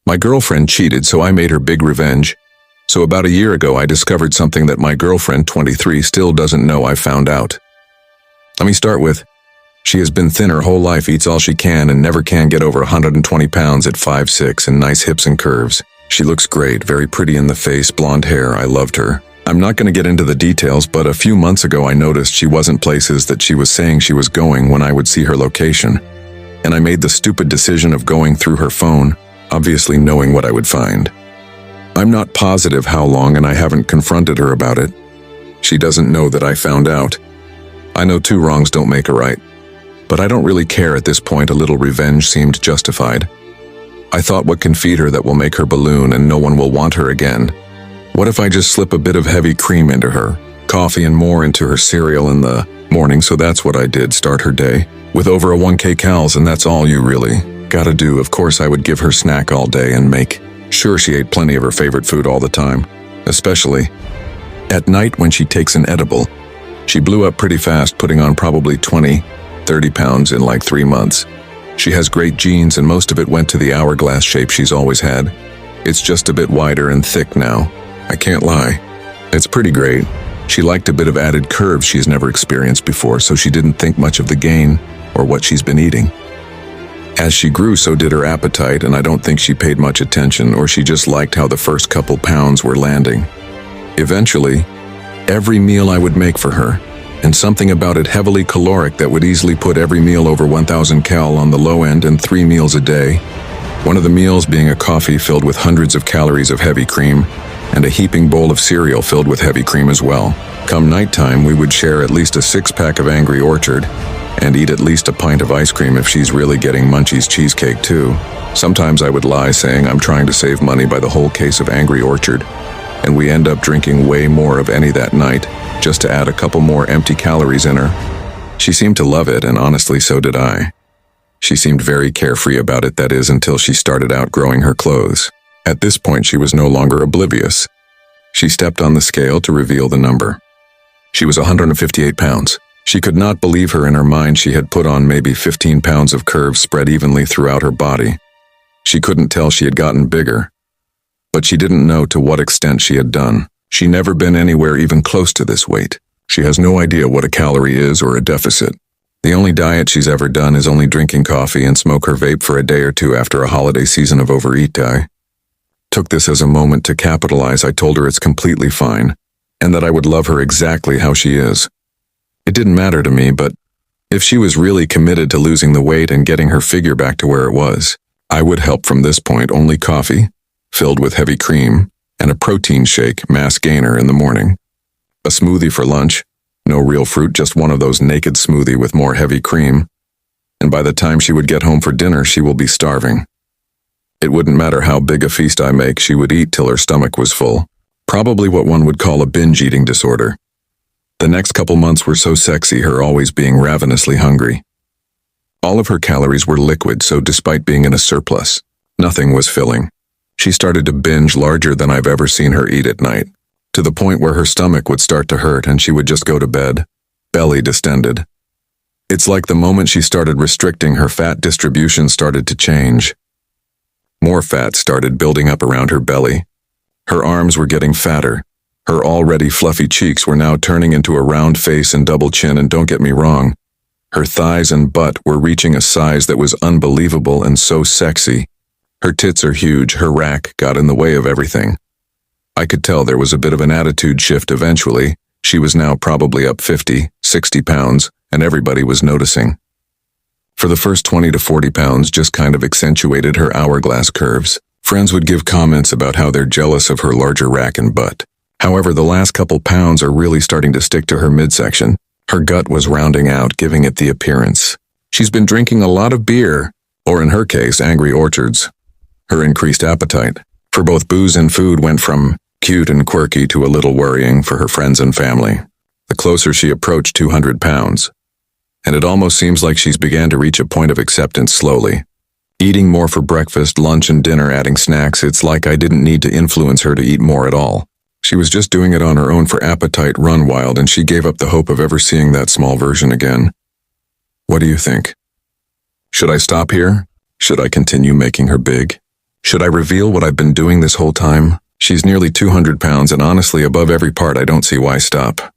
My girlfriend cheated, so I made her big revenge. So about a year ago, I discovered something that my girlfriend, 23, still doesn't know I found out. Let me start with, she has been thin her whole life, eats all she can, and never can get over 120 pounds at 5'6", and nice hips and curves. She looks great, very pretty in the face, blonde hair, I loved her. I'm not going to get into the details, but a few months ago I noticed she wasn't places that she was saying she was going when I would see her location. And I made the stupid decision of going through her phone, obviously knowing what I would find. I'm not positive how long, and I haven't confronted her about it. She doesn't know that I found out. I know 2 wrongs don't make a right. But I don't really care at this point. A little revenge seemed justified. I thought, what can feed her that will make her balloon and no one will want her again? What if I just slip a bit of heavy cream into her, coffee and more into her cereal in the morning? So that's what I did, start her day with over a 1K calories, and that's all you really gotta do. Of course, I would give her snack all day and make sure she ate plenty of her favorite food all the time, especially at night when she takes an edible. She blew up pretty fast, putting on probably 20-30 pounds in like 3 months. She has great genes, and most of it went to the hourglass shape she's always had. It's just a bit wider and thick now. I can't lie. It's pretty great. She liked a bit of added curves she's never experienced before, so she didn't think much of the gain or what she's been eating. As she grew, so did her appetite, and I don't think she paid much attention, or she just liked how the first couple pounds were landing. Eventually, every meal I would make for her, and something about it heavily caloric that would easily put every meal over 1,000 cal on the low end, and 3 meals a day. One of the meals being a coffee filled with hundreds of calories of heavy cream, and a heaping bowl of cereal filled with heavy cream as well. Come nighttime, we would share at least a 6-pack of Angry Orchard, and eat at least a pint of ice cream if she's really getting Munchies cheesecake too. Sometimes I would lie saying I'm trying to save money by the whole case of Angry Orchard, and we end up drinking way more of any that night, just to add a couple more empty calories in her. She seemed to love it, and honestly, so did I. She seemed very carefree about it, that is, until she started outgrowing her clothes. At this point, she was no longer oblivious. She stepped on the scale to reveal the number. She was 158 pounds. She could not believe her. In her mind, she had put on maybe 15 pounds of curves spread evenly throughout her body. She couldn't tell she had gotten bigger, but she didn't know to what extent she had done. She never been anywhere even close to this weight. She has no idea what a calorie is or a deficit. The only diet she's ever done is only drinking coffee and smoke her vape for a day or two after a holiday season of overeat. I took this as a moment to capitalize. I told her it's completely fine, and that I would love her exactly how she is. It didn't matter to me, but if she was really committed to losing the weight and getting her figure back to where it was, I would help from this point. Only coffee, filled with heavy cream, and a protein shake, mass gainer, in the morning. A smoothie for lunch, no real fruit, just one of those naked smoothie with more heavy cream. And by the time she would get home for dinner, she will be starving. It wouldn't matter how big a feast I make, she would eat till her stomach was full. Probably what one would call a binge eating disorder. The next couple months were so sexy, her always being ravenously hungry. All of her calories were liquid, so despite being in a surplus, nothing was filling. She started to binge larger than I've ever seen her eat at night, to the point where her stomach would start to hurt and she would just go to bed, belly distended. It's like the moment she started restricting, her fat distribution started to change. More fat started building up around her belly. Her arms were getting fatter. Her already fluffy cheeks were now turning into a round face and double chin, and don't get me wrong, her thighs and butt were reaching a size that was unbelievable and so sexy. Her tits are huge, her rack got in the way of everything. I could tell there was a bit of an attitude shift eventually. She was now probably up 50, 60 pounds, and everybody was noticing. For the first 20 to 40 pounds just kind of accentuated her hourglass curves. Friends would give comments about how they're jealous of her larger rack and butt. However, the last couple pounds are really starting to stick to her midsection. Her gut was rounding out, giving it the appearance. She's been drinking a lot of beer, or in her case, Angry Orchards. Her increased appetite for both booze and food went from cute and quirky to a little worrying for her friends and family, the closer she approached 200 pounds. And it almost seems like she's began to reach a point of acceptance slowly. Eating more for breakfast, lunch, and dinner, adding snacks, it's like I didn't need to influence her to eat more at all. She was just doing it on her own for appetite run wild, and she gave up the hope of ever seeing that small version again. What do you think? Should I stop here? Should I continue making her big? Should I reveal what I've been doing this whole time? She's nearly 200 pounds and honestly above every part I don't see why stop.